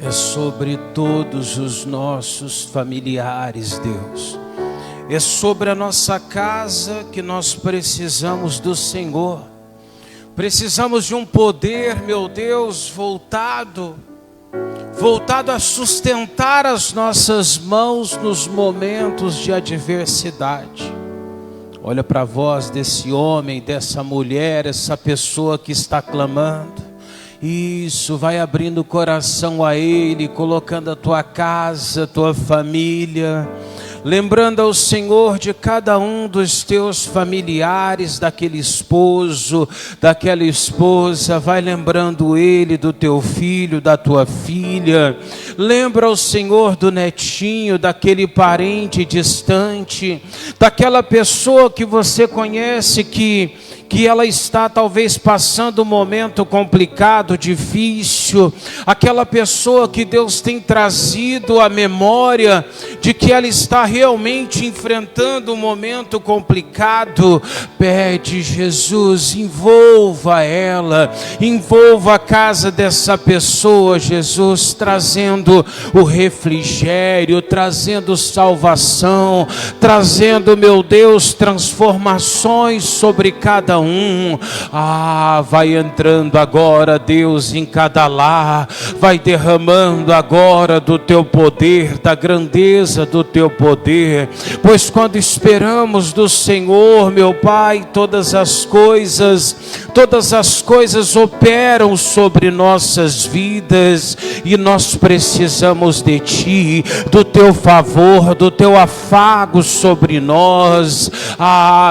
é sobre todos os nossos familiares, Deus. É sobre a nossa casa que nós precisamos do Senhor. Precisamos de um poder, meu Deus, voltado a sustentar as nossas mãos nos momentos de adversidade. Olha para a voz desse homem, dessa mulher, essa pessoa que está clamando. Isso, vai abrindo o coração a Ele, colocando a tua casa, a tua família, lembrando ao Senhor de cada um dos teus familiares, daquele esposo, daquela esposa. Vai lembrando Ele do teu filho, da tua filha. Lembra ao Senhor do netinho, daquele parente distante, daquela pessoa que você conhece que ela está talvez passando um momento complicado, difícil. Aquela pessoa que Deus tem trazido à memória de que ela está realmente enfrentando um momento complicado. Pede, Jesus, envolva ela, envolva a casa dessa pessoa, Jesus, trazendo o refrigério, trazendo salvação, trazendo, meu Deus, transformações sobre cada um. Vai entrando agora, Deus, em cada lar, vai derramando agora do teu poder, da grandeza do teu poder, pois quando esperamos do Senhor, meu Pai, todas as coisas operam sobre nossas vidas, e nós precisamos de Ti, do Teu favor, do Teu afago sobre nós.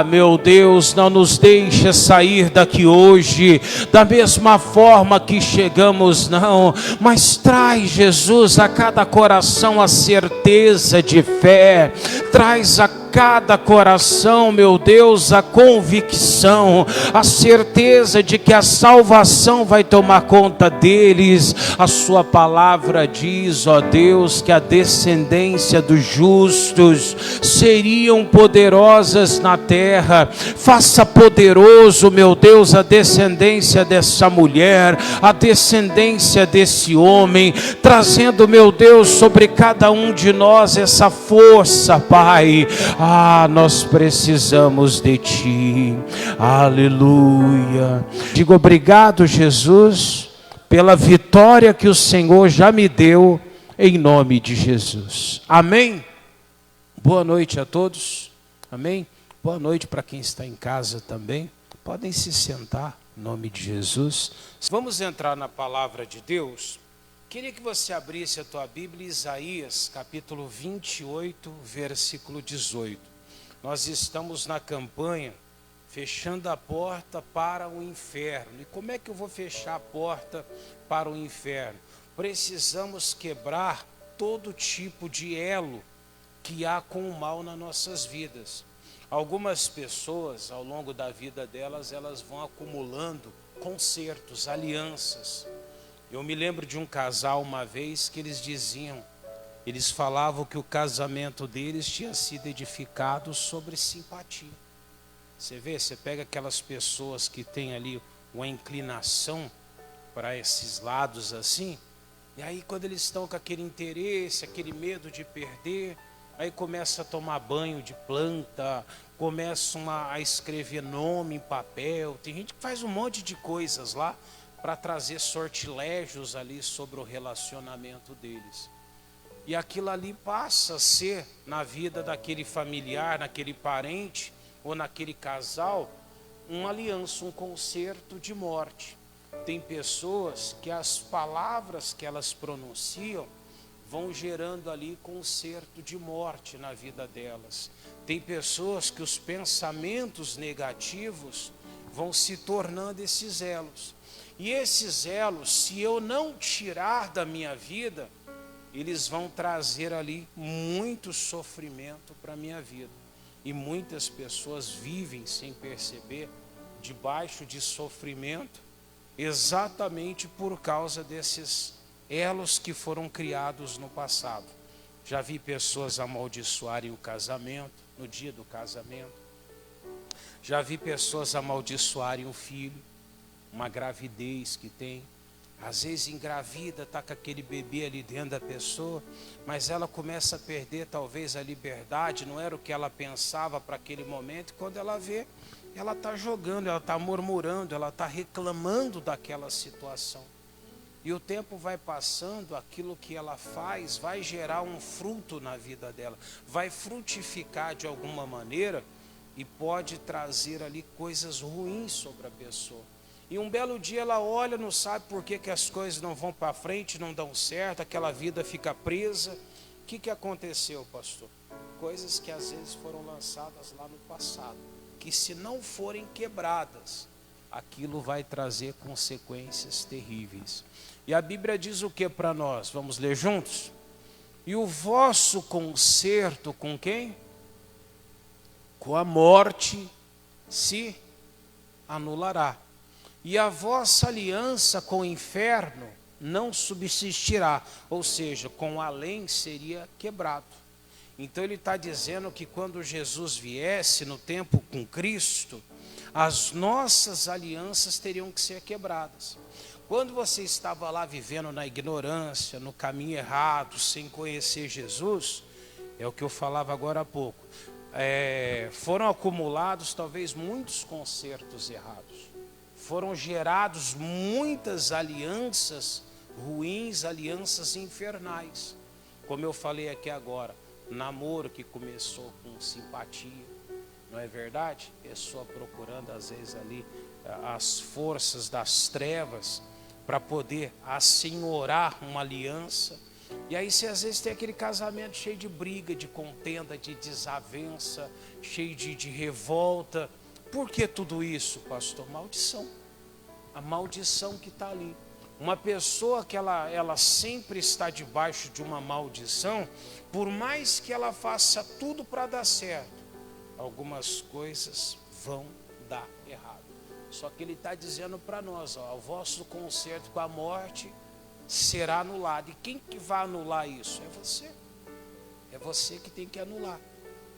Meu Deus, não nos deixa sair daqui hoje da mesma forma que chegamos, não, mas traz, Jesus, a cada coração a certeza de fé, traz a cada coração, meu Deus, a convicção, a certeza de que a salvação vai tomar conta deles. A sua palavra diz, ó Deus, que a descendência dos justos seriam poderosas na terra. Faça poderoso, meu Deus, a descendência dessa mulher, a descendência desse homem, trazendo, meu Deus, sobre cada um de nós essa força, Pai. Nós precisamos de Ti. Aleluia. Digo obrigado, Jesus, pela vitória que o Senhor já me deu, em nome de Jesus. Amém? Boa noite a todos. Amém? Boa noite para quem está em casa também. Podem se sentar, em nome de Jesus. Vamos entrar na palavra de Deus. Queria que você abrisse a tua Bíblia, Isaías, capítulo 28, versículo 18. Nós estamos na campanha, fechando a porta para o inferno. E como é que eu vou fechar a porta para o inferno? Precisamos quebrar todo tipo de elo que há com o mal nas nossas vidas. Algumas pessoas, ao longo da vida delas, elas vão acumulando concertos, alianças. Eu me lembro de um casal uma vez que eles falavam que o casamento deles tinha sido edificado sobre simpatia. Você vê, você pega aquelas pessoas que têm ali uma inclinação para esses lados assim, e aí quando eles estão com aquele interesse, aquele medo de perder, aí começa a tomar banho de planta, começam a escrever nome em papel. Tem gente que faz um monte de coisas lá para trazer sortilégios ali sobre o relacionamento deles. E aquilo ali passa a ser, na vida daquele familiar, naquele parente ou naquele casal, uma aliança, um concerto de morte. Tem pessoas que as palavras que elas pronunciam vão gerando ali concerto de morte na vida delas. Tem pessoas que os pensamentos negativos vão se tornando esses elos. E esses elos, se eu não tirar da minha vida, eles vão trazer ali muito sofrimento para a minha vida. E muitas pessoas vivem sem perceber, debaixo de sofrimento, exatamente por causa desses elos que foram criados no passado. Já vi pessoas amaldiçoarem o casamento, no dia do casamento. Já vi pessoas amaldiçoarem o filho, uma gravidez que tem. Às vezes engravida, está com aquele bebê ali dentro da pessoa, mas ela começa a perder talvez a liberdade, não era o que ela pensava para aquele momento, e quando ela vê, ela está jogando, ela está murmurando, ela está reclamando daquela situação. E o tempo vai passando, aquilo que ela faz vai gerar um fruto na vida dela, vai frutificar de alguma maneira e pode trazer ali coisas ruins sobre a pessoa. E um belo dia ela olha, não sabe por que as coisas não vão para frente, não dão certo, aquela vida fica presa. O que aconteceu, pastor? Coisas que às vezes foram lançadas lá no passado, que se não forem quebradas, aquilo vai trazer consequências terríveis. E a Bíblia diz o que para nós? Vamos ler juntos? E o vosso concerto com quem? Com a morte se anulará. E a vossa aliança com o inferno não subsistirá, ou seja, com o além seria quebrado. Então ele está dizendo que quando Jesus viesse no tempo com Cristo, as nossas alianças teriam que ser quebradas. Quando você estava lá vivendo na ignorância, no caminho errado, sem conhecer Jesus, é o que eu falava agora há pouco, foram acumulados talvez muitos concertos errados. Foram gerados muitas alianças ruins, alianças infernais. Como eu falei aqui agora, namoro que começou com simpatia, não é verdade? Pessoa procurando às vezes ali as forças das trevas para poder assenhorar uma aliança. E aí você às vezes tem aquele casamento cheio de briga, de contenda, de desavença, cheio de revolta. Por que tudo isso, pastor? Maldição. A maldição que está ali. Uma pessoa que ela sempre está debaixo de uma maldição, por mais que ela faça tudo para dar certo, algumas coisas vão dar errado. Só que ele está dizendo para nós, o vosso concerto com a morte será anulado. E quem que vai anular isso? É você. É você que tem que anular.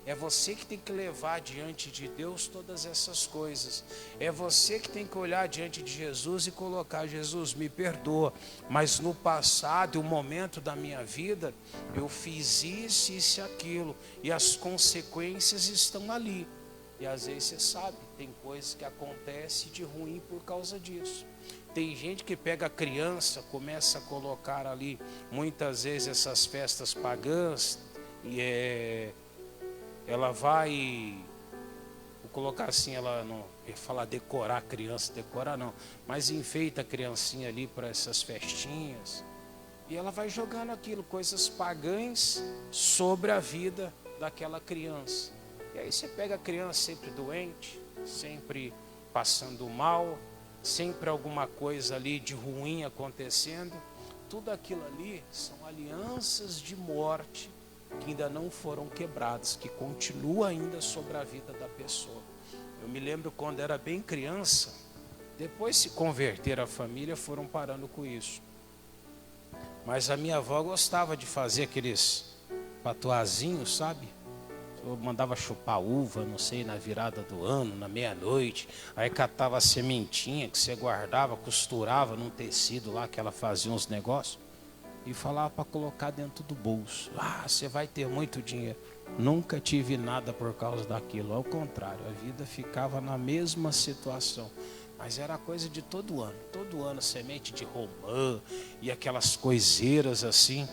É você que tem que levar diante de Deus todas essas coisas. É você que tem que olhar diante de Jesus e colocar: Jesus, me perdoa, mas no passado, o momento da minha vida, eu fiz isso, isso e aquilo, e as consequências estão ali. E às vezes você sabe, tem coisas que acontecem de ruim por causa disso. Tem gente que pega a criança, começa a colocar ali, muitas vezes, essas festas pagãs, e ela vai, vou colocar assim, ela não ia falar decorar a criança, decorar não, mas enfeita a criancinha ali para essas festinhas, e ela vai jogando aquilo, coisas pagãs, sobre a vida daquela criança. E aí você pega a criança sempre doente, sempre passando mal, sempre alguma coisa ali de ruim acontecendo. Tudo aquilo ali são alianças de morte que ainda não foram quebradas, que continuam ainda sobre a vida da pessoa. Eu me lembro quando era bem criança, depois se converter a família, foram parando com isso. Mas a minha avó gostava de fazer aqueles patuazinhos, sabe? Eu mandava chupar uva, não sei, na virada do ano, na meia-noite. Aí catava a sementinha que você guardava, costurava num tecido lá que ela fazia uns negócios. E falava para colocar dentro do bolso. Você vai ter muito dinheiro. Nunca tive nada por causa daquilo. Ao contrário, a vida ficava na mesma situação. Mas era coisa de todo ano. Todo ano, semente de romã e aquelas coiseiras assim.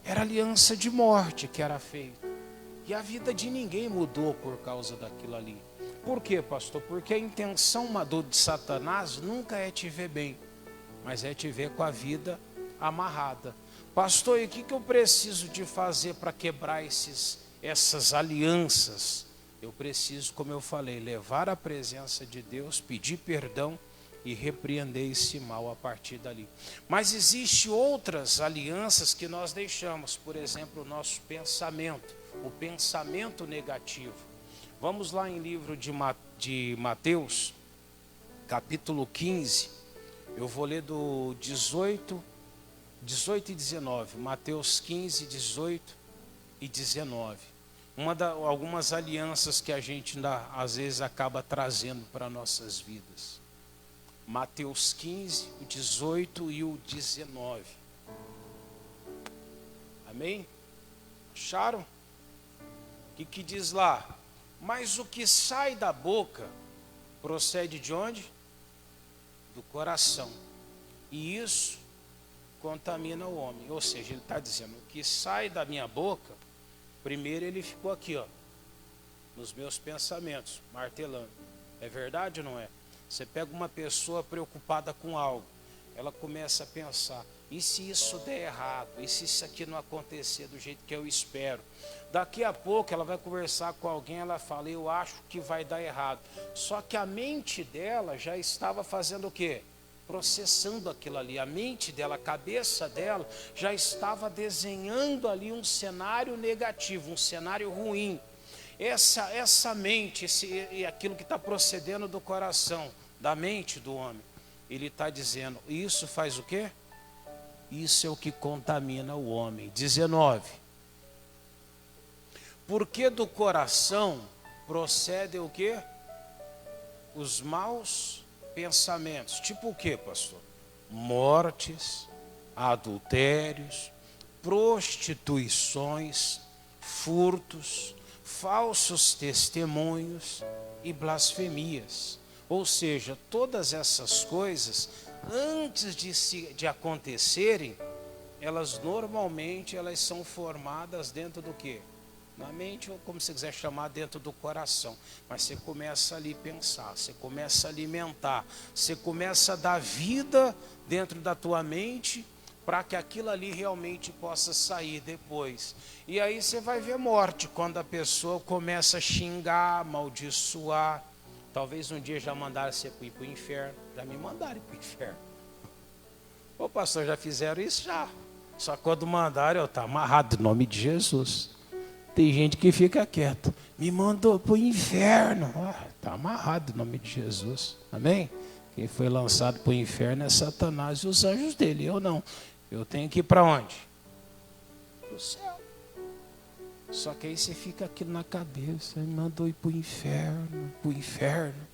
Era aliança de morte que era feita. E a vida de ninguém mudou por causa daquilo ali. Por quê, pastor? Porque a intenção de Satanás nunca é te ver bem, mas é te ver com a vida amarrada. Pastor, e o que eu preciso de fazer para quebrar essas alianças? Eu preciso, como eu falei, levar a presença de Deus, pedir perdão e repreender esse mal a partir dali. Mas existem outras alianças que nós deixamos, por exemplo, o nosso pensamento, o pensamento negativo. Vamos lá em livro de Mateus, capítulo 15, eu vou ler do 18 e 19, Mateus 15, 18 e 19. Algumas alianças que a gente às vezes acaba trazendo para nossas vidas. Mateus 15, o 18 e o 19. Amém? Acharam? O que diz lá? Mas o que sai da boca procede de onde? Do coração. E isso contamina o homem. Ou seja, ele está dizendo, o que sai da minha boca, primeiro ele ficou aqui, ó, nos meus pensamentos, martelando. É verdade ou não é? Você pega uma pessoa preocupada com algo, ela começa a pensar, e se isso der errado? E se isso aqui não acontecer do jeito que eu espero? Daqui a pouco ela vai conversar com alguém, ela fala, eu acho que vai dar errado. Só que a mente dela já estava fazendo o quê? Processando aquilo ali. A mente dela, a cabeça dela, já estava desenhando ali um cenário negativo, um cenário ruim. Essa mente, aquilo que está procedendo do coração, da mente do homem, ele está dizendo, isso faz o quê? Isso é o que contamina o homem. 19. Porque do coração procedem o quê? Os maus pensamentos. Tipo o quê, pastor? Mortes, adultérios, prostituições, furtos, falsos testemunhos e blasfemias. Ou seja, todas essas coisas, antes de acontecerem, elas normalmente são formadas dentro do quê? Na mente, ou como você quiser chamar, dentro do coração. Mas você começa ali a pensar, você começa a alimentar, você começa a dar vida dentro da tua mente, para que aquilo ali realmente possa sair depois. E aí você vai ver morte, quando a pessoa começa a xingar, amaldiçoar. Talvez um dia já mandaram você ir para o inferno. Já me mandaram ir para o inferno. Ô pastor, já fizeram isso? Já. Só quando mandaram, eu estou amarrado em nome de Jesus. Tem gente que fica quieto. Me mandou para o inferno. Está amarrado em nome de Jesus. Amém? Quem foi lançado para o inferno é Satanás e os anjos dele. Eu não. Eu tenho que ir para onde? Para o céu. Só que aí você fica aqui na cabeça. Me mandou ir para o inferno. Para o inferno.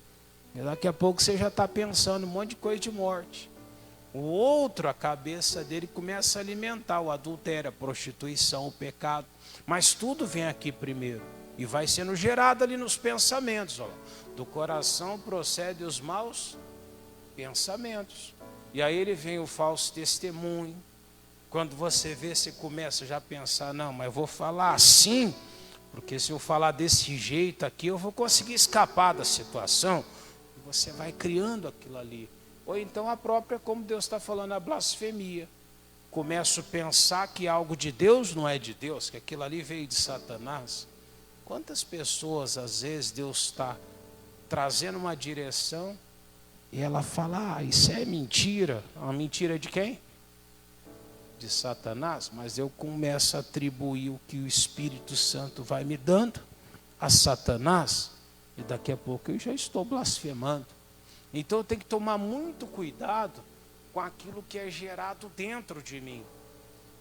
E daqui a pouco você já está pensando um monte de coisa de morte. O outro, a cabeça dele começa a alimentar o adultério, a prostituição, o pecado. Mas tudo vem aqui primeiro. E vai sendo gerado ali nos pensamentos. Ó. Do coração procede os maus pensamentos. E aí ele vem o falso testemunho. Quando você vê, você começa já a pensar, não, mas eu vou falar assim, porque se eu falar desse jeito aqui, eu vou conseguir escapar da situação. E você vai criando aquilo ali. Ou então a própria, como Deus está falando, a blasfemia. Começo a pensar que algo de Deus não é de Deus, que aquilo ali veio de Satanás. Quantas pessoas, às vezes, Deus está trazendo uma direção e ela fala, isso é mentira. Uma mentira de quem? De Satanás. Mas eu começo a atribuir o que o Espírito Santo vai me dando a Satanás. E daqui a pouco eu já estou blasfemando. Então eu tenho que tomar muito cuidado com aquilo que é gerado dentro de mim.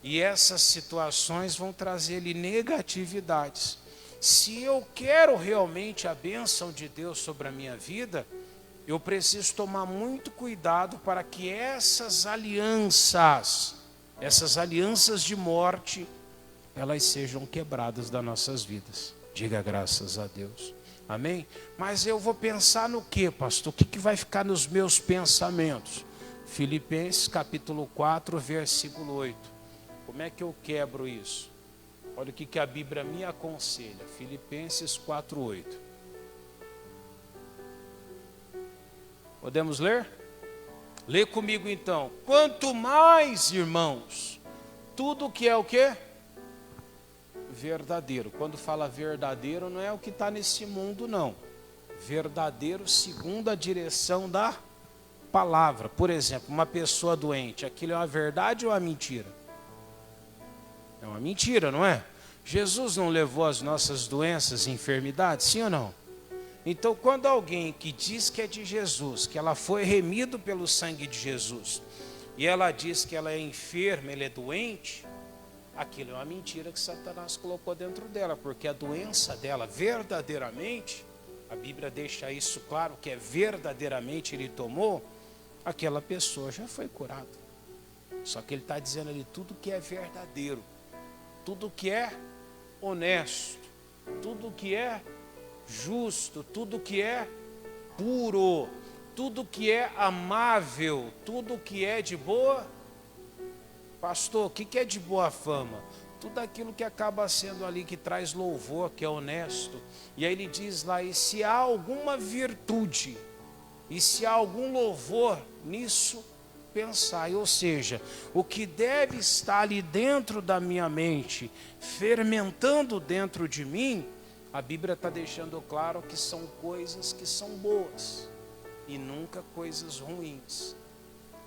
E essas situações vão trazer-lhe negatividades. Se eu quero realmente a bênção de Deus sobre a minha vida, eu preciso tomar muito cuidado para que essas alianças de morte, elas sejam quebradas das nossas vidas. Diga graças a Deus. Amém? Mas eu vou pensar no que, pastor? O que vai ficar nos meus pensamentos? Filipenses capítulo 4, versículo 8. Como é que eu quebro isso? Olha o que a Bíblia me aconselha. Filipenses 4, 8. Podemos ler? Lê comigo então. Quanto mais, irmãos, tudo que é o quê? Verdadeiro. Quando fala verdadeiro, não é o que está nesse mundo, não. Verdadeiro segundo a direção da palavra. Por exemplo, uma pessoa doente, aquilo é uma verdade ou uma mentira? É uma mentira, não é? Jesus não levou as nossas doenças e enfermidades, sim ou não? Então, quando alguém que diz que é de Jesus, que ela foi remida pelo sangue de Jesus, e ela diz que ela é enferma, ela é doente, aquilo é uma mentira que Satanás colocou dentro dela, porque a doença dela verdadeiramente, a Bíblia deixa isso claro, que é verdadeiramente ele tomou, aquela pessoa já foi curada. Só que ele está dizendo ali tudo que é verdadeiro, tudo que é honesto, tudo que é justo, tudo que é puro, tudo que é amável, tudo que é de boa. Pastor, o que é de boa fama? Tudo aquilo que acaba sendo ali, que traz louvor, que é honesto. E aí ele diz lá, e se há alguma virtude, e se há algum louvor nisso, pensai. Ou seja, o que deve estar ali dentro da minha mente, fermentando dentro de mim, a Bíblia está deixando claro que são coisas que são boas, e nunca coisas ruins.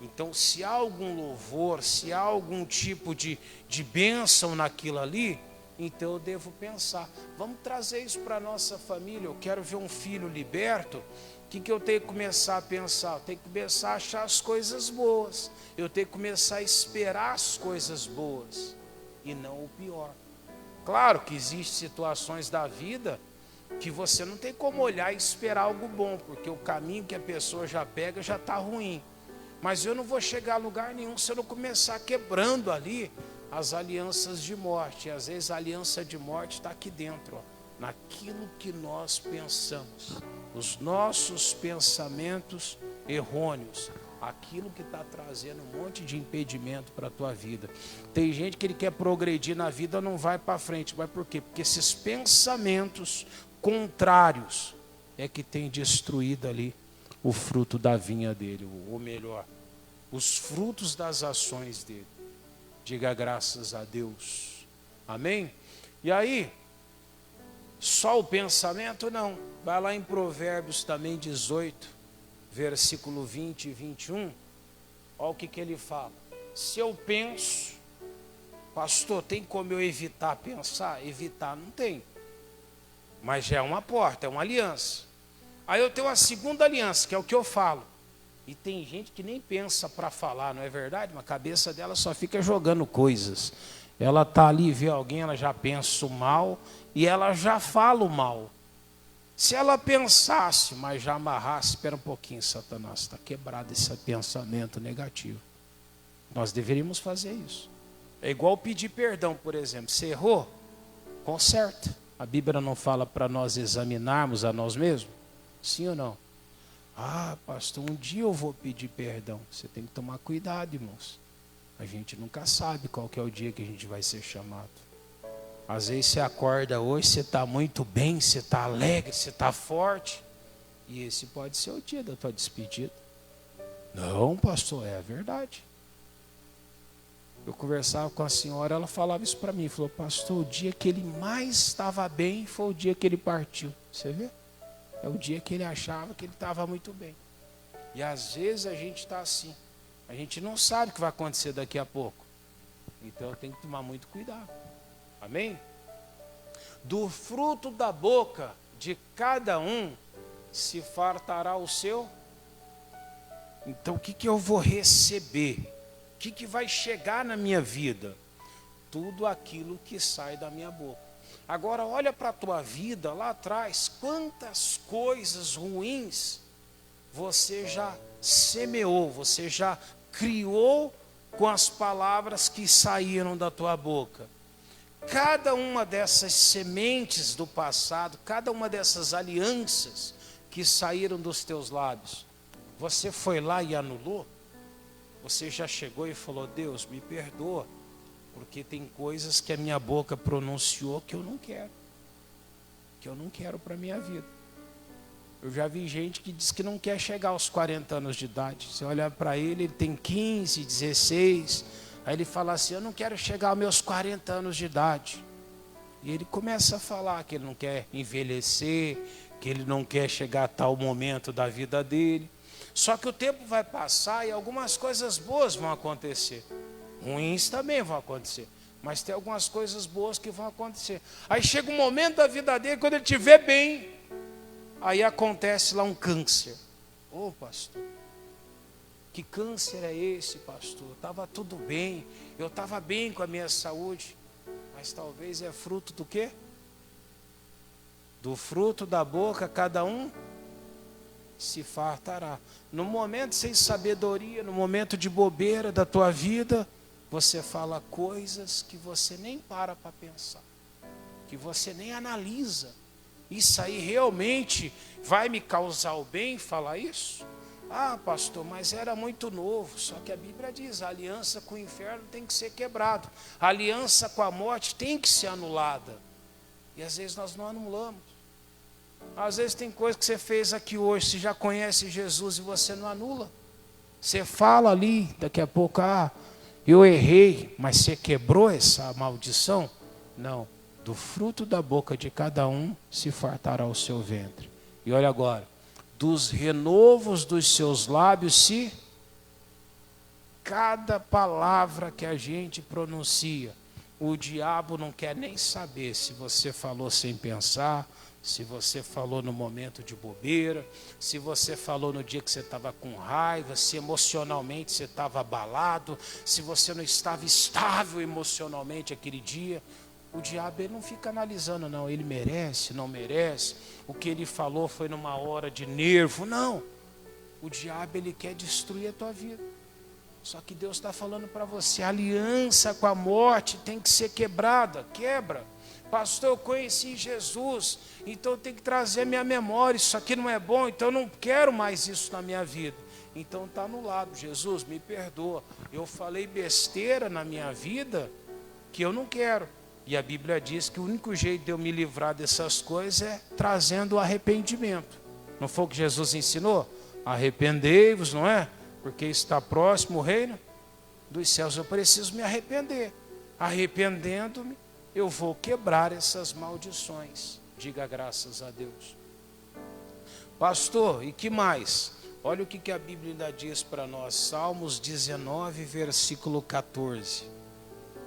Então, se há algum louvor, se há algum tipo de bênção naquilo ali, então eu devo pensar, vamos trazer isso para a nossa família. Eu quero ver um filho liberto. O que eu tenho que começar a pensar? Eu tenho que começar a achar as coisas boas. Eu tenho que começar a esperar as coisas boas e não o pior. Claro que existem situações da vida que você não tem como olhar e esperar algo bom, porque o caminho que a pessoa já pega já está ruim. Mas eu não vou chegar a lugar nenhum se eu não começar quebrando ali as alianças de morte. E às vezes a aliança de morte está aqui dentro, ó, naquilo que nós pensamos, os nossos pensamentos errôneos, aquilo que está trazendo um monte de impedimento para a tua vida. Tem gente que ele quer progredir na vida, não vai para frente. Mas por quê? Porque esses pensamentos contrários é que tem destruído ali o fruto da vinha dele, ou melhor, os frutos das ações dele. Diga graças a Deus. Amém? E aí, só o pensamento não. Vai lá em Provérbios também 18, versículo 20 e 21. Olha o que ele fala. Se eu penso, pastor, tem como eu evitar pensar? Evitar não tem. Mas já é uma porta, é uma aliança. Aí eu tenho a segunda aliança, que é o que eu falo. E tem gente que nem pensa para falar, não é verdade? Mas a cabeça dela só fica jogando coisas. Ela está ali, vê alguém, ela já pensa o mal e ela já fala o mal. Se ela pensasse, mas já amarrasse, espera um pouquinho, Satanás, está quebrado esse pensamento negativo. Nós deveríamos fazer isso. É igual pedir perdão, por exemplo. Você errou? Conserta. A Bíblia não fala para nós examinarmos a nós mesmos? Sim ou não? Ah, pastor, um dia eu vou pedir perdão. Você tem que tomar cuidado, irmãos. A gente nunca sabe qual que é o dia que a gente vai ser chamado. Às vezes você acorda hoje, você está muito bem, você está alegre, você está forte. E esse pode ser o dia da tua despedida. Não, pastor, é a verdade. Eu conversava com a senhora, ela falava isso para mim. Falou, pastor, o dia que ele mais estava bem foi o dia que ele partiu. Você vê? É o dia que ele achava que ele estava muito bem. E às vezes a gente está assim. A gente não sabe o que vai acontecer daqui a pouco. Então eu tenho que tomar muito cuidado. Amém? Do fruto da boca de cada um se fartará o seu. Então o que eu vou receber? O que vai chegar na minha vida? Tudo aquilo que sai da minha boca. Agora olha para a tua vida lá atrás, quantas coisas ruins você já semeou, você já criou com as palavras que saíram da tua boca. Cada uma dessas sementes do passado, cada uma dessas alianças que saíram dos teus lábios, você foi lá e anulou? Você já chegou e falou, Deus, me perdoa, porque tem coisas que a minha boca pronunciou que eu não quero para a minha vida. Eu já vi gente que diz que não quer chegar aos 40 anos de idade. Você olha para ele, ele tem 15, 16, aí ele fala assim, eu não quero chegar aos meus 40 anos de idade. E ele começa a falar que ele não quer envelhecer, que ele não quer chegar a tal momento da vida dele. Só que o tempo vai passar e algumas coisas boas vão acontecer. Ruins também vão acontecer, mas tem algumas coisas boas que vão acontecer. Aí chega um momento da vida dele, quando ele estiver bem, aí acontece lá um câncer. Ô pastor, que câncer é esse, pastor? Estava tudo bem, eu estava bem com a minha saúde, mas talvez é fruto do quê? Do fruto da boca, cada um se fartará. No momento sem sabedoria, no momento de bobeira da tua vida, você fala coisas que você nem para pensar, que você nem analisa. Isso aí realmente vai me causar o bem falar isso? Ah, pastor, mas era muito novo. Só que a Bíblia diz, a aliança com o inferno tem que ser quebrada. A aliança com a morte tem que ser anulada. E às vezes nós não anulamos. Às vezes tem coisa que você fez aqui hoje, você já conhece Jesus e você não anula. Você fala ali, daqui a pouco, eu errei, mas você quebrou essa maldição? Não. Do fruto da boca de cada um se fartará o seu ventre. E olha agora, dos renovos dos seus lábios se... Cada palavra que a gente pronuncia, o diabo não quer nem saber se você falou sem pensar, se você falou no momento de bobeira, se você falou no dia que você estava com raiva, se emocionalmente você estava abalado, se você não estava estável emocionalmente aquele dia. O diabo ele não fica analisando, não, ele merece, não merece, o que ele falou foi numa hora de nervo, não. O diabo ele quer destruir a tua vida. Só que Deus está falando para você, a aliança com a morte tem que ser quebrada, quebra. Pastor, eu conheci Jesus, então eu tenho que trazer minha memória, isso aqui não é bom, então eu não quero mais isso na minha vida. Então está anulado. Jesus, me perdoa, eu falei besteira na minha vida que eu não quero. E a Bíblia diz que o único jeito de eu me livrar dessas coisas é trazendo o arrependimento. Não foi o que Jesus ensinou? Arrependei-vos, não é? Porque está próximo o reino dos céus. Eu preciso me arrepender. Arrependendo-me, eu vou quebrar essas maldições. Diga graças a Deus. Pastor, e que mais? Olha o que a Bíblia ainda diz para nós. Salmos 19, versículo 14.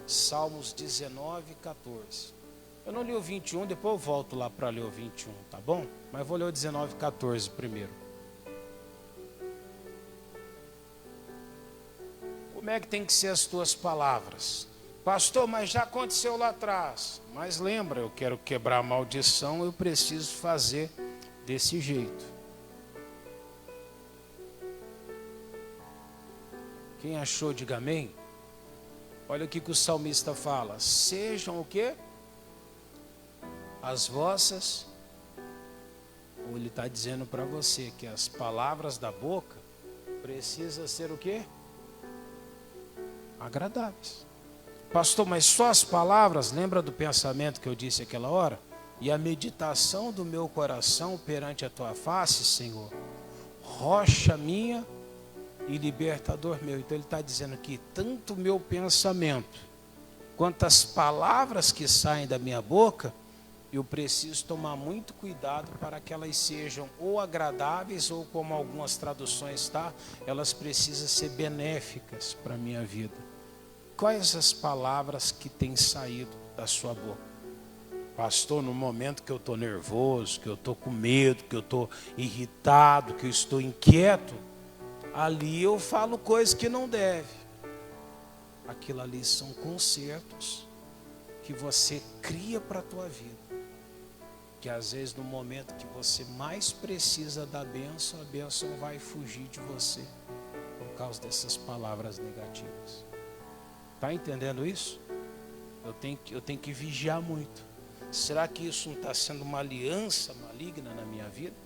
Salmos 19, 14. Eu não li o 21, depois eu volto lá para ler o 21, tá bom? Mas vou ler o 19, 14 primeiro. Como é que tem que ser as tuas palavras? Pastor, mas já aconteceu lá atrás. Mas lembra, eu quero quebrar a maldição, eu preciso fazer desse jeito. Quem achou, diga amém. Olha o que o salmista fala. Sejam o quê? As vossas. Ou ele está dizendo para você que as palavras da boca precisam ser o quê? Agradáveis. Pastor, mas só as palavras, lembra do pensamento que eu disse aquela hora? E a meditação do meu coração perante a tua face, Senhor, rocha minha e libertador meu. Então ele está dizendo que tanto o meu pensamento, quanto as palavras que saem da minha boca, eu preciso tomar muito cuidado para que elas sejam ou agradáveis, ou como algumas traduções está, elas precisam ser benéficas para a minha vida. Quais as palavras que têm saído da sua boca? Pastor, no momento que eu estou nervoso, que eu estou com medo, que eu estou irritado, que eu estou inquieto, ali eu falo coisas que não deve. Aquilo ali são consertos que você cria para a tua vida. Que às vezes no momento que você mais precisa da bênção, a bênção vai fugir de você por causa dessas palavras negativas. Está entendendo isso? Eu tenho que vigiar muito. Será que isso não está sendo uma aliança maligna na minha vida?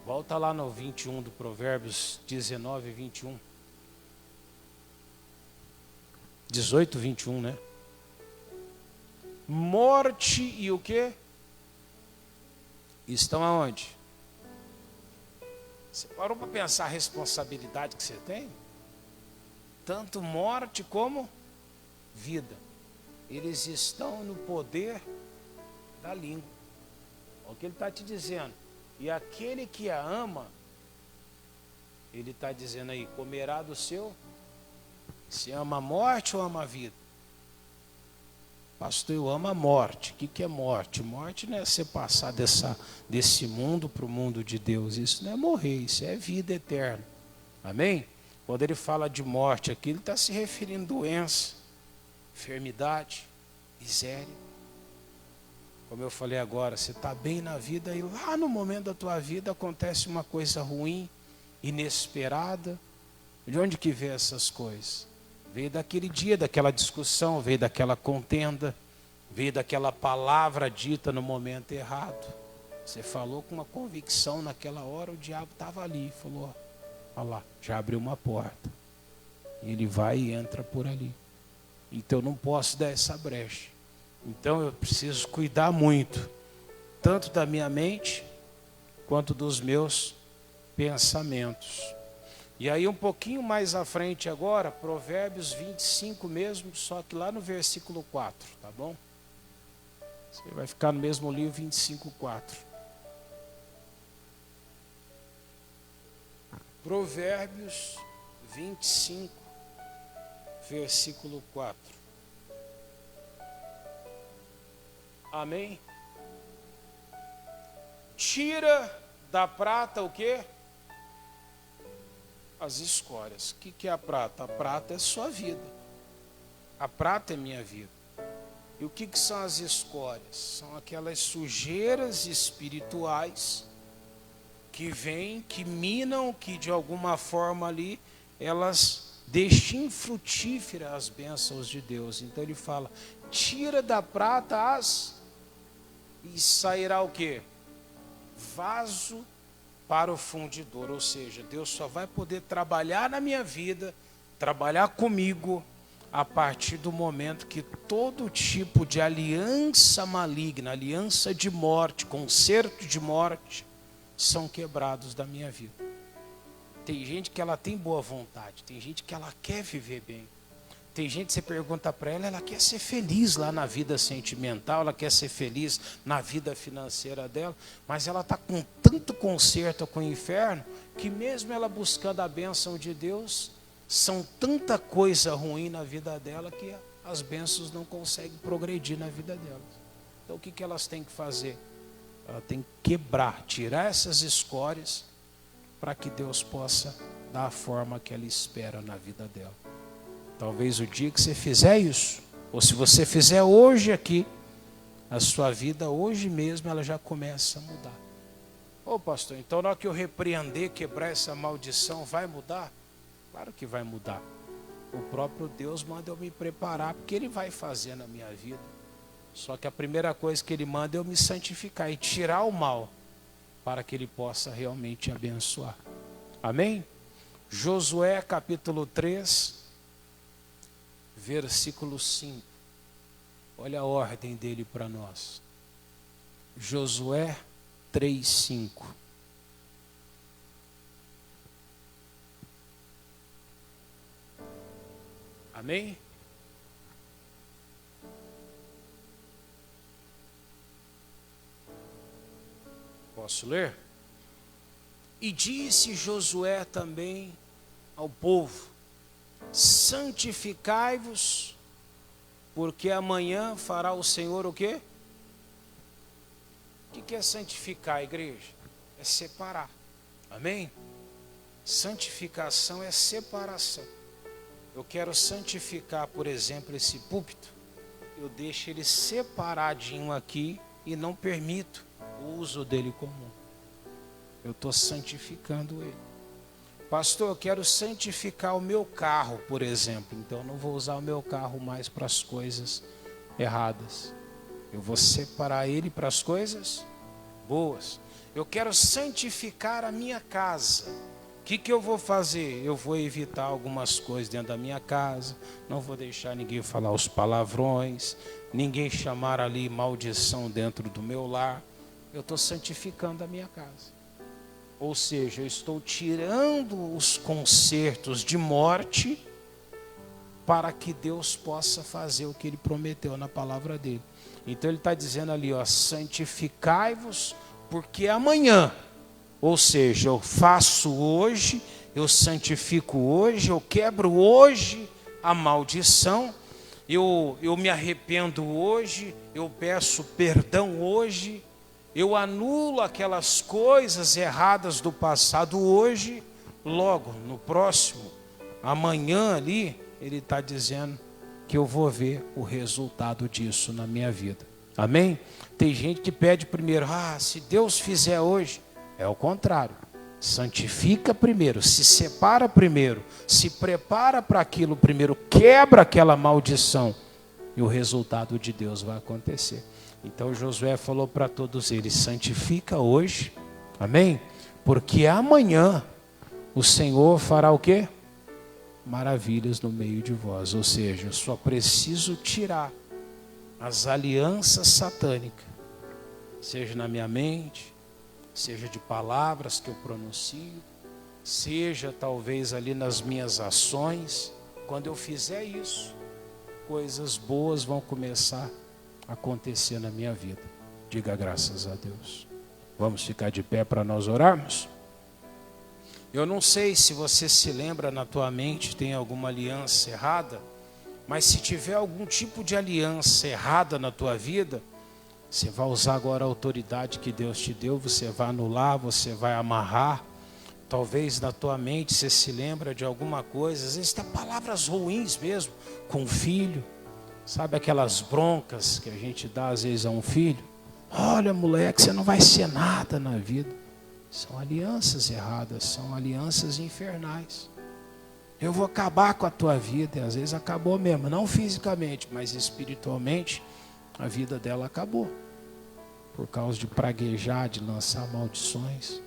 Volta lá no 21 do Provérbios 19, 21. 18, 21, né? Morte e o quê? Estão aonde? Você parou para pensar a responsabilidade que você tem? Tanto morte como vida. Eles estão no poder da língua. Olha o que ele está te dizendo. E aquele que a ama, ele está dizendo aí, comerá do seu. Se ama a morte ou ama a vida? Pastor, eu amo a morte. O que é morte? Morte não é você passar desse mundo para o mundo de Deus. Isso não é morrer, isso é vida eterna. Amém? Quando ele fala de morte aqui, ele está se referindo a doença, enfermidade, miséria. Como eu falei agora, você está bem na vida e lá no momento da tua vida acontece uma coisa ruim, inesperada. De onde que veio essas coisas? Veio daquele dia, daquela discussão, veio daquela contenda, veio daquela palavra dita no momento errado. Você falou com uma convicção naquela hora, o diabo estava ali, falou, olha lá, já abriu uma porta. E ele vai e entra por ali. Então eu não posso dar essa brecha. Então eu preciso cuidar muito, tanto da minha mente, quanto dos meus pensamentos. E aí um pouquinho mais à frente agora, Provérbios 25 mesmo, só que lá no versículo 4, tá bom? Você vai ficar no mesmo livro 25, 4. Provérbios 25, versículo 4. Amém? Tira da prata o quê? As escórias. O que é a prata? A prata é sua vida. A prata é minha vida. E o que são as escórias? São aquelas sujeiras espirituais que vêm, que minam, que de alguma forma ali, elas deixam infrutíferas as bênçãos de Deus. Então ele fala, tira da prata as... E sairá o quê? Vaso para o fundidor. Ou seja, Deus só vai poder trabalhar na minha vida, trabalhar comigo, a partir do momento que todo tipo de aliança maligna, aliança de morte, concerto de morte, são quebrados da minha vida. Tem gente que ela tem boa vontade, tem gente que ela quer viver bem. Tem gente que você pergunta para ela, ela quer ser feliz lá na vida sentimental, ela quer ser feliz na vida financeira dela, mas ela está com tanto conserto com o inferno, que mesmo ela buscando a bênção de Deus, são tanta coisa ruim na vida dela, que as bênçãos não conseguem progredir na vida delas. Então o que elas têm que fazer? Ela tem que quebrar, tirar essas escórias, para que Deus possa dar a forma que ela espera na vida dela. Talvez o dia que você fizer isso, ou se você fizer hoje aqui, a sua vida hoje mesmo ela já começa a mudar. Ô pastor, então na hora que eu repreender, quebrar essa maldição, vai mudar? Claro que vai mudar. O próprio Deus manda eu me preparar, porque Ele vai fazer na minha vida. Só que a primeira coisa que Ele manda é eu me santificar e tirar o mal, para que Ele possa realmente abençoar. Amém? Josué capítulo 3, versículo 5. Olha a ordem dele para nós. Josué 3, 5. Amém? Posso ler? E disse Josué também ao povo: santificai-vos, porque amanhã fará o Senhor o quê? O que é santificar, igreja? É separar. Amém? Santificação é separação. Eu quero santificar, por exemplo, esse púlpito. Eu deixo ele separadinho aqui e não permito o uso dele comum. Eu estou santificando ele. Pastor, eu quero santificar o meu carro, por exemplo. Então eu não vou usar o meu carro mais para as coisas erradas. Eu vou separar ele para as coisas boas. Eu quero santificar a minha casa. O que eu vou fazer? Eu vou evitar algumas coisas dentro da minha casa. Não vou deixar ninguém falar os palavrões. Ninguém chamar ali maldição dentro do meu lar. Eu estou santificando a minha casa. Ou seja, eu estou tirando os concertos de morte para que Deus possa fazer o que Ele prometeu na palavra dele. Então Ele está dizendo ali, ó, santificai-vos, porque amanhã, ou seja, eu faço hoje, eu santifico hoje, eu quebro hoje a maldição, eu me arrependo hoje, eu peço perdão hoje, eu anulo aquelas coisas erradas do passado hoje, logo no próximo, amanhã ali, Ele está dizendo que eu vou ver o resultado disso na minha vida. Amém? Tem gente que pede primeiro, se Deus fizer hoje, é o contrário. Santifica primeiro, se separa primeiro, se prepara para aquilo primeiro, quebra aquela maldição e o resultado de Deus vai acontecer. Então Josué falou para todos eles, santifica hoje, amém? Porque amanhã o Senhor fará o quê? Maravilhas no meio de vós. Ou seja, eu só preciso tirar as alianças satânicas, seja na minha mente, seja de palavras que eu pronuncio, seja talvez ali nas minhas ações. Quando eu fizer isso, coisas boas vão começar a acontecer na minha vida. Diga graças a Deus. Vamos ficar de pé para nós orarmos? Eu não sei se você se lembra na tua mente, tem alguma aliança errada, mas se tiver algum tipo de aliança errada na tua vida, você vai usar agora a autoridade que Deus te deu, você vai anular, você vai amarrar. Talvez na tua mente você se lembra de alguma coisa, às vezes tem palavras ruins mesmo, com o filho. Sabe aquelas broncas que a gente dá às vezes a um filho? Olha, moleque, você não vai ser nada na vida. São alianças erradas, são alianças infernais. Eu vou acabar com a tua vida, e às vezes acabou mesmo, não fisicamente, mas espiritualmente, a vida dela acabou. Por causa de praguejar, de lançar maldições.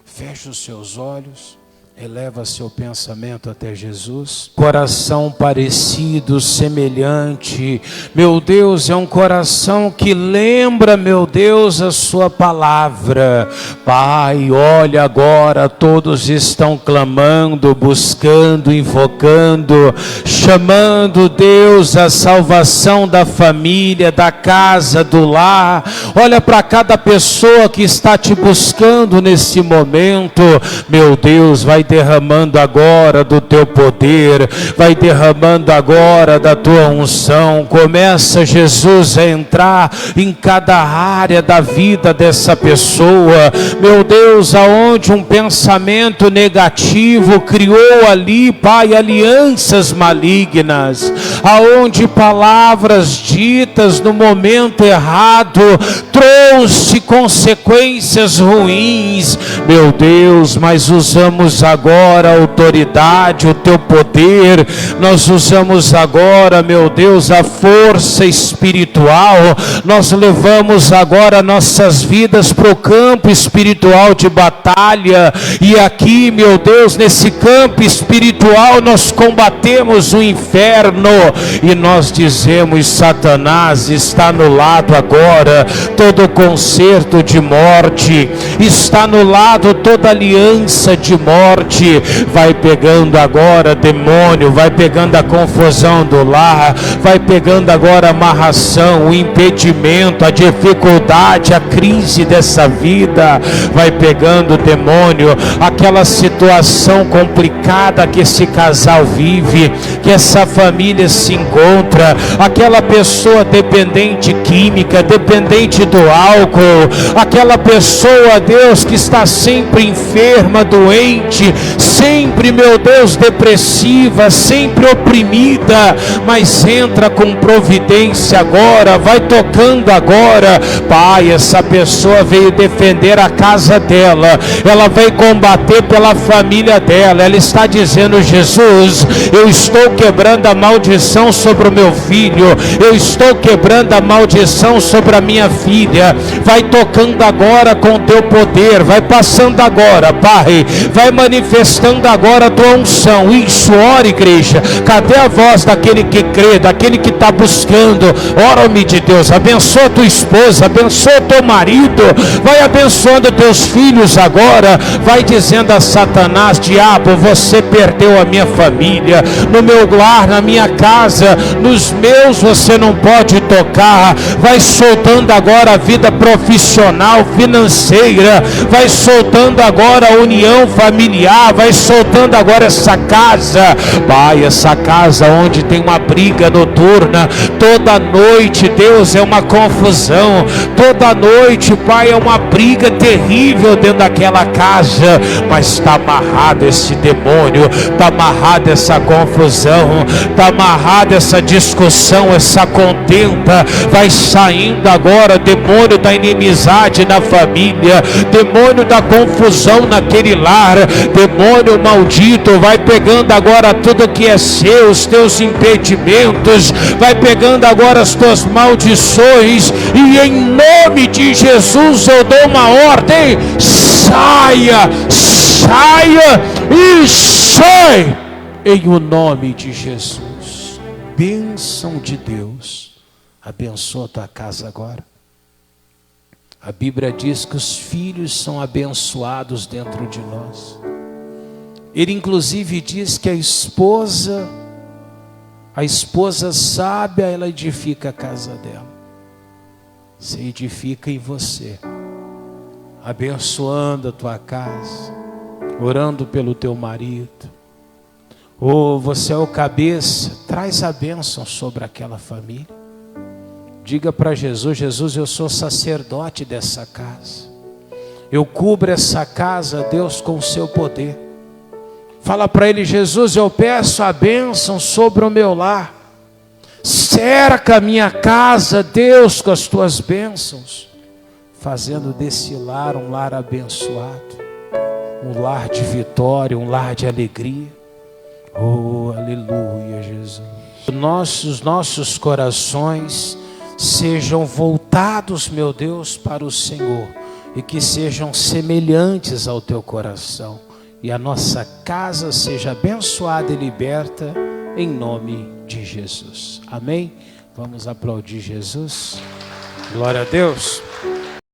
Feche os seus olhos, eleva seu pensamento até Jesus. Coração parecido, semelhante. Meu Deus, é um coração que lembra, meu Deus, a sua palavra. Pai, olha agora, todos estão clamando, buscando, invocando, chamando, Deus, a salvação da família, da casa, do lar. Olha para cada pessoa que está te buscando nesse momento. Meu Deus, vai derramando agora do teu poder, vai derramando agora da tua unção. Começa, Jesus, a entrar em cada área da vida dessa pessoa. Meu Deus, aonde um pensamento negativo criou ali, Pai, alianças malignas, aonde palavras ditas no momento errado trouxe consequências ruins. Meu Deus, mas usamos agora a autoridade, o teu poder, nós usamos agora, meu Deus, a força espiritual, nós levamos agora nossas vidas para o campo espiritual de batalha, e aqui, meu Deus, nesse campo espiritual nós combatemos o inferno, e nós dizemos, Satanás, está anulado agora todo concerto de morte, está anulado toda aliança de morte. Vai pegando agora demônio, vai pegando a confusão do lar, vai pegando agora a amarração, o impedimento, a dificuldade, a crise dessa vida, vai pegando demônio, aquela situação complicada que esse casal vive, que essa família se encontra, aquela pessoa dependente química, dependente do álcool, aquela pessoa, Deus, que está sempre enferma, doente, sempre, meu Deus, depressiva, sempre oprimida, mas entra com providência agora, vai tocando agora. Pai, essa pessoa veio defender a casa dela, ela veio combater pela família dela, ela está dizendo, Jesus, eu estou quebrando a maldição sobre o meu filho, eu estou quebrando a maldição sobre a minha filha. Vai tocando agora com o teu poder, vai passando agora, Pai, vai manifestando agora a tua unção. Isso, ora, igreja, cadê a voz daquele que crê, daquele que está buscando? Ora-me de Deus, abençoa tua esposa, abençoa teu marido, vai abençoando teus filhos agora, vai dizendo a Satanás, diabo, você perdeu a minha família, no meu lar, na minha casa, nos meus você não pode tocar. Vai soltando agora a vida profissional, financeira. Vai soltando agora a união familiar, vai soltando agora essa casa, Pai, essa casa onde tem uma briga noturna, toda noite, Deus, é uma confusão, toda noite, Pai, é uma briga terrível dentro daquela casa, mas está amarrado esse demônio, está amarrada essa confusão, está amarrada essa discussão, essa contenda, vai saindo agora, demônio da inimizade na família, demônio da confusão naquele lar, demônio maldito, vai pegando agora tudo que é seu, os teus impedimentos, vai pegando agora as tuas maldições, e em nome de Jesus eu dou uma ordem: saia, saia e sai, em o nome de Jesus. Bênção de Deus, abençoa a tua casa agora. A Bíblia diz que os filhos são abençoados dentro de nós. Ele inclusive diz que a esposa sábia, ela edifica a casa dela. Se edifica em você, abençoando a tua casa, orando pelo teu marido. Ou você é o cabeça, traz a bênção sobre aquela família. Diga para Jesus: Jesus, eu sou sacerdote dessa casa. Eu cubro essa casa, Deus, com o seu poder. Fala para ele: Jesus, eu peço a bênção sobre o meu lar. Cerca a minha casa, Deus, com as tuas bênçãos, fazendo desse lar um lar abençoado, um lar de vitória, um lar de alegria. Oh, aleluia, Jesus. Os nossos corações sejam voltados, meu Deus, para o Senhor, e que sejam semelhantes ao teu coração, e a nossa casa seja abençoada e liberta, em nome de Jesus. Amém? Vamos aplaudir Jesus. Glória a Deus.